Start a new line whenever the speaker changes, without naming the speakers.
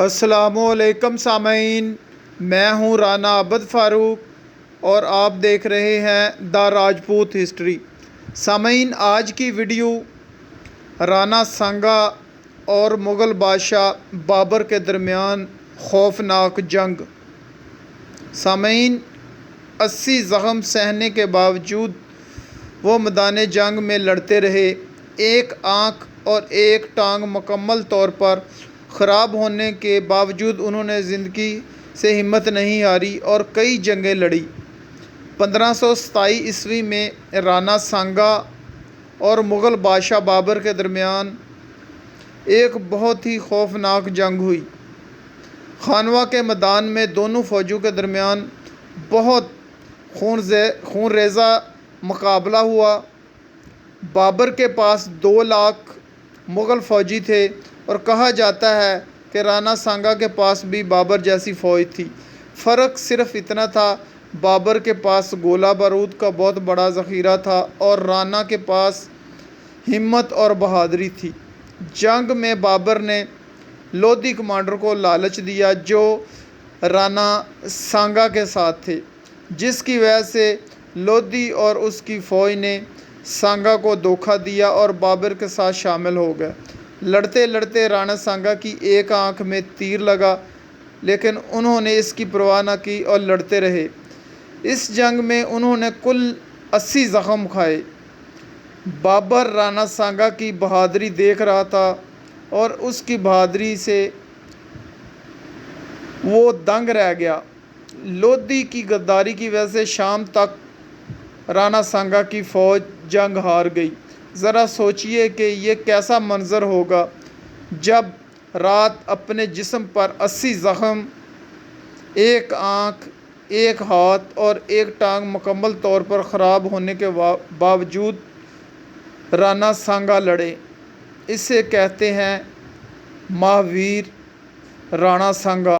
السلام علیکم سامعین، میں ہوں رانا عبد فاروق اور آپ دیکھ رہے ہیں دا راجپوت ہسٹری۔ سامعین، آج کی ویڈیو رانا سانگا اور مغل بادشاہ بابر کے درمیان خوفناک جنگ۔ سامعین، 80 زخم سہنے کے باوجود وہ میدان جنگ میں لڑتے رہے۔ ایک آنکھ اور ایک ٹانگ مکمل طور پر خراب ہونے کے باوجود انہوں نے زندگی سے ہمت نہیں ہاری اور کئی جنگیں لڑیں۔ 1527 میں رانا سانگا اور مغل بادشاہ بابر کے درمیان ایک بہت ہی خوفناک جنگ ہوئی۔ خانوا کے میدان میں دونوں فوجوں کے درمیان بہت خون ریزہ مقابلہ ہوا۔ بابر کے پاس 2 لاکھ مغل فوجی تھے اور کہا جاتا ہے کہ رانا سانگا کے پاس بھی بابر جیسی فوج تھی۔ فرق صرف اتنا تھا، بابر کے پاس گولہ بارود کا بہت بڑا ذخیرہ تھا اور رانا کے پاس ہمت اور بہادری تھی۔ جنگ میں بابر نے لودھی کمانڈر کو لالچ دیا جو رانا سانگا کے ساتھ تھے، جس کی وجہ سے لودھی اور اس کی فوج نے سانگا کو دھوکہ دیا اور بابر کے ساتھ شامل ہو گئے۔ لڑتے لڑتے رانا سانگا کی ایک آنکھ میں تیر لگا، لیکن انہوں نے اس کی پرواہ نہ کی اور لڑتے رہے۔ اس جنگ میں انہوں نے کل 80 زخم کھائے۔ بابر رانا سانگا کی بہادری دیکھ رہا تھا اور اس کی بہادری سے وہ دنگ رہ گیا۔ لودھی کی غداری کی وجہ سے شام تک رانا سانگا کی فوج جنگ ہار گئی۔ ذرا سوچئے کہ یہ کیسا منظر ہوگا جب رات اپنے جسم پر 80 زخم، ایک آنکھ، ایک ہاتھ اور ایک ٹانگ مکمل طور پر خراب ہونے کے باوجود رانا سانگا لڑے۔ اسے کہتے ہیں مہاویر رانا سانگا۔